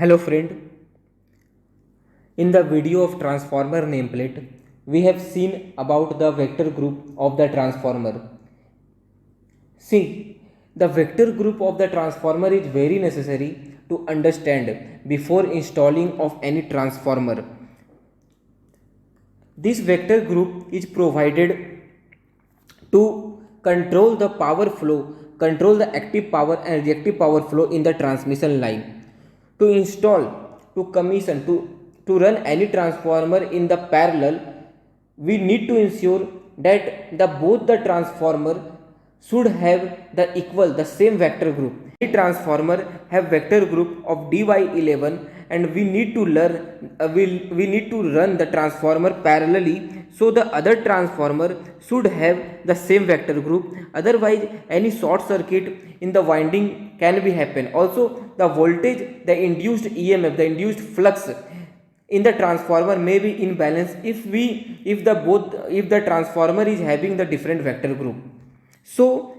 Hello friend, in the video of transformer nameplate, we have seen about the vector group of the transformer. See, the vector group of the transformer is very necessary to understand before installing of any transformer. This vector group is provided to control the power flow, control the active power and reactive power flow in the transmission line. To install, to commission, to run any transformer in the parallel, we need to ensure that the both the transformer should have the equal, the same vector group. Any transformer have vector group of dy11 and we need to learn we need to run the transformer parallelly, so the other transformer should have the same vector group, otherwise any short circuit in the winding can be happen. Also the voltage, the induced emf, the induced flux in the transformer may be imbalance if the transformer is having the different vector group. So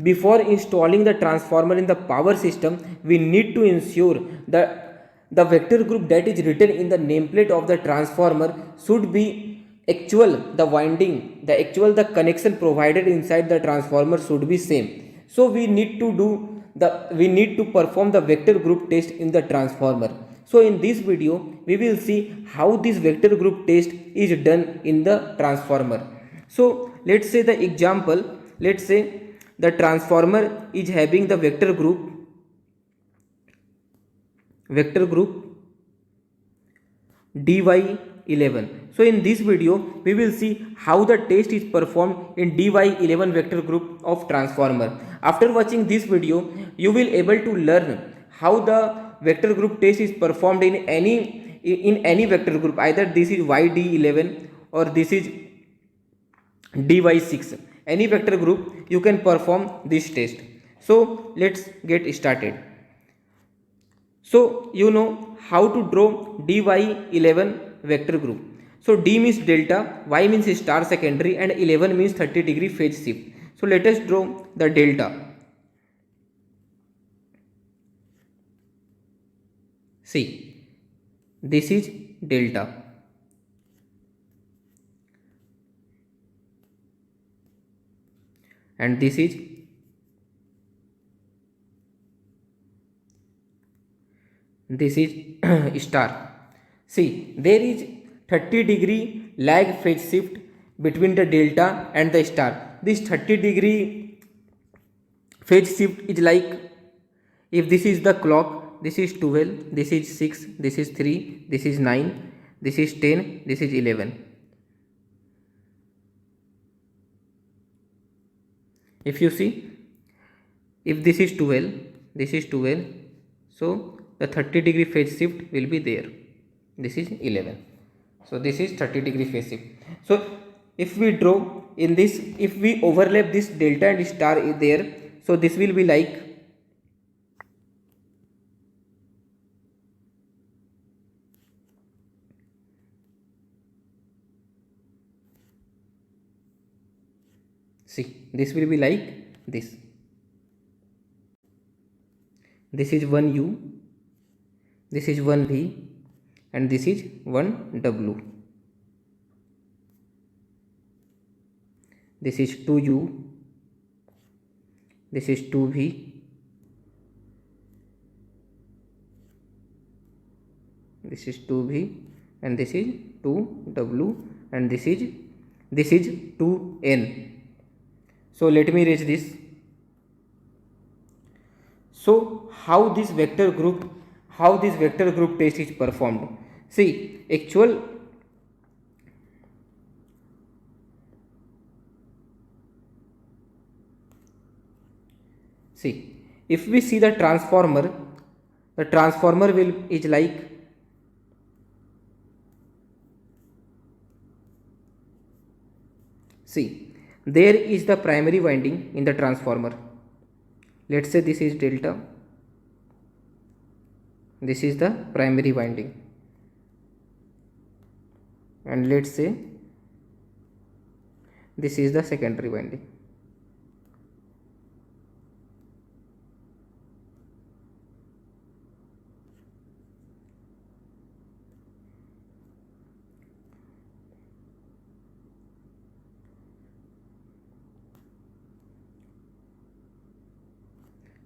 before installing the transformer in the power system, we need to ensure that the vector group that is written in the nameplate of the transformer should be actual, the winding, the connection provided inside the transformer should be same. So we need to perform the vector group test in the transformer. So in this video we will see how this vector group test is done in the transformer. So let's say the example, let's say the transformer is having the vector group dy11. So in this video we will see how the test is performed in dy11 vector group of transformer. After watching this video you will able to learn how the vector group test is performed in any vector group, either this is yd11 or this is dy6, any vector group you can perform this test. So let's get started. So you know how to draw dy11 vector group. So d means delta, y means star secondary and 11 means 30-degree phase shift. So let us draw the delta. See, this is delta and this is star. See, there is 30-degree lag phase shift between the delta and the star. This 30-degree phase shift is like, if this is the clock, this is 12, this is 6, this is 3, this is 9, this is 10, this is 11. If you see, if this is 12, this is 12, so the 30-degree phase shift will be there. This is 11. So this is 30-degree phase shift. So if we draw in this, if we overlap this delta and star is there, so this will be like, see, this will be like this. This is 1u, this is 1v and this is 1w. This is 2u, this is 2v, this is 2v and this is 2w and this is 2n. So let me erase this. So how this vector group test is performed? See, if we see the transformer will is like, see, there is the primary winding in the transformer. Let's say this is delta, this is the primary winding, and let's say this is the secondary winding.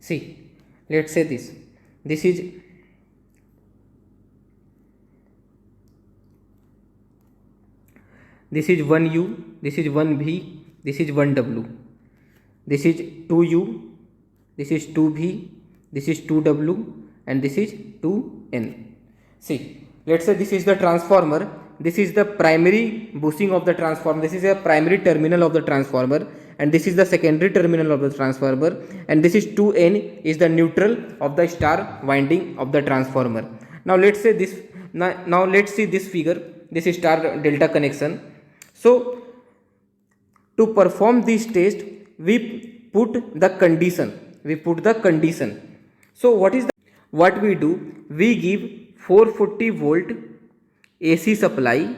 See, let's say this. This is this is 1U, this is 1V, this is 1W, this is 2U, this is 2V, this is 2W, and this is 2N. See, let's say this is the transformer, this is the primary bushing of the transformer, this is a primary terminal of the transformer, and this is the secondary terminal of the transformer, and this is 2N is the neutral of the star winding of the transformer. Now let's say this, now let's see this figure. This is star delta connection. So to perform this test, we put the condition. So what we do? We give 440 volt AC supply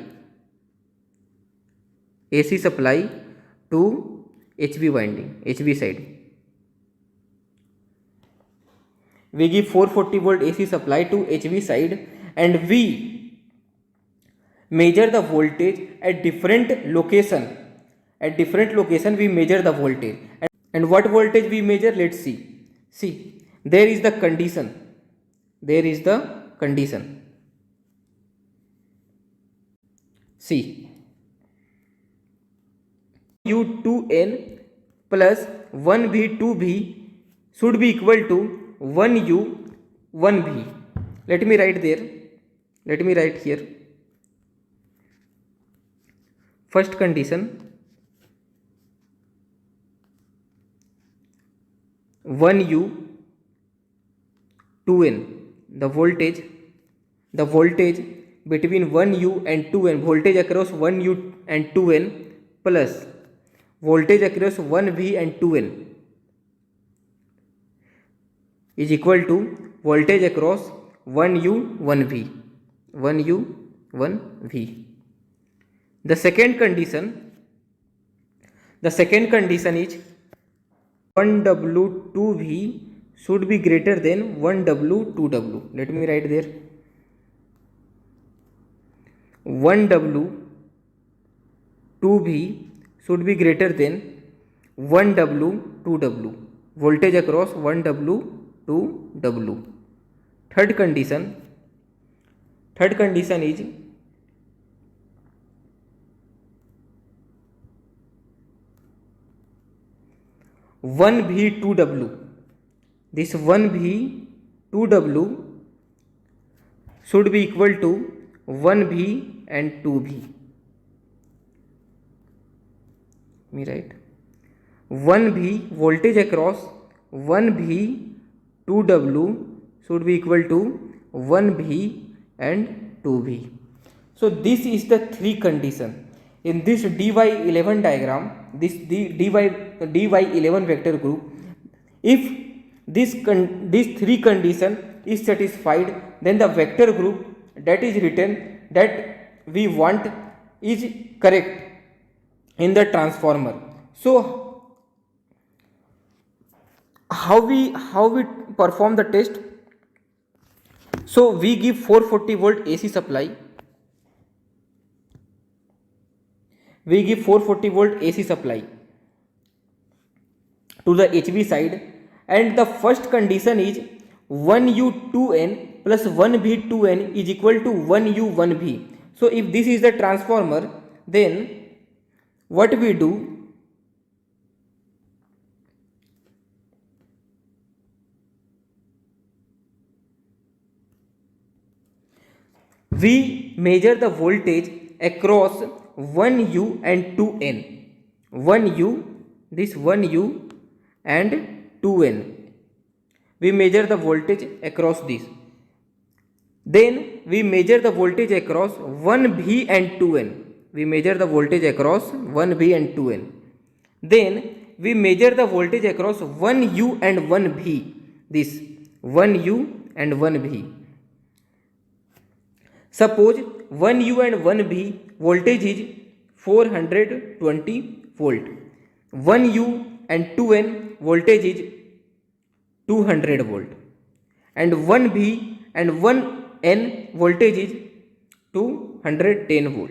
to HV winding, HV side. We give 440 volt AC supply to HV side, and we measure the voltage at different location. At different location we measure the voltage, and what voltage we measure, let's see. See, there is the condition. See, U2N plus 1V2V should be equal to 1U 1V. Let me write here. First condition, 1U 2N, the voltage between 1U and 2N, voltage across 1U and 2N plus voltage across 1V and 2N is equal to voltage across 1U 1V. The second condition is 1W2V should be greater than 1W2W. Let me write there. 1W2V should be greater than 1W2W. Voltage across 1W2W. Third condition is 1V2W. This 1V2W should be equal to 1V and 2V. Let me write 1V, voltage across 1V2W should be equal to 1V and 2V. So this is the three condition. In this dy11 diagram, this dy11 vector group, if this three condition is satisfied, then the vector group that is written that we want is correct in the transformer. So how we perform the test? So we give 440 volt AC supply. We give 440 volt AC supply to the HV side, and the first condition is 1U2N plus 1V2N is equal to 1U1V. So if this is the transformer, then what we do? We measure the voltage across 1U and 2N. 1U, this 1U and 2N. We measure the voltage across this. Then we measure the voltage across 1V and 2N. We measure the voltage across 1V and 2N. Then we measure the voltage across 1U and 1V. This 1U and 1V. Suppose 1U and 1V voltage is 420 volt. 1U and 2N voltage is 200 volt. And 1V and 1N voltage is 210 volt.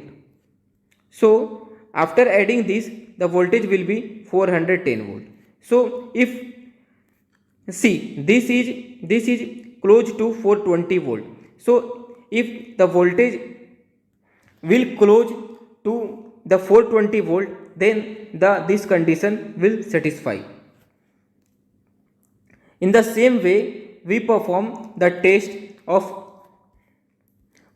So after adding this, the voltage will be 410 volt. So if See, this is close to 420 volt. So if the voltage will close to the 420 volt, then this condition will satisfy. In the same way, we perform the test of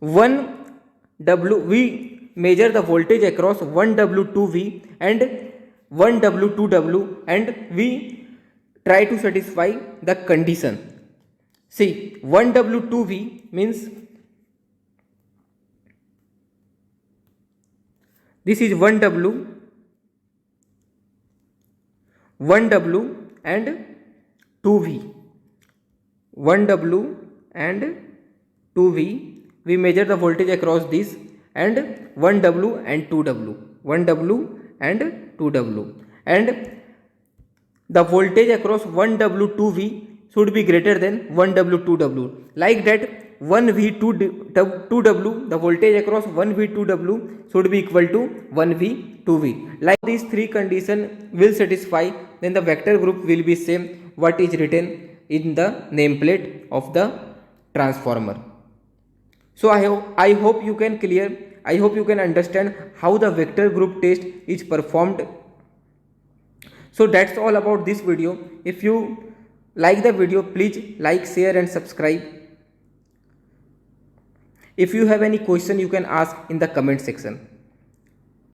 1W. We measure the voltage across 1W2V and 1W2W, and we try to satisfy the condition. See, 1W2V means this is 1W and 2V. 1W and 2V. We measure the voltage across this, and 1W and 2W. 1W and 2W. And the voltage across 1W2V should be greater than 1W2W. Like that, 1V2W, the voltage across 1V2W should be equal to 1V2V. Like these three conditions will satisfy, then the vector group will be same what is written in the nameplate of the transformer. So I hope you can understand how the vector group test is performed. So that's all about this video. If you like the video, please like, share and subscribe. If you have any question, you can ask in the comment section.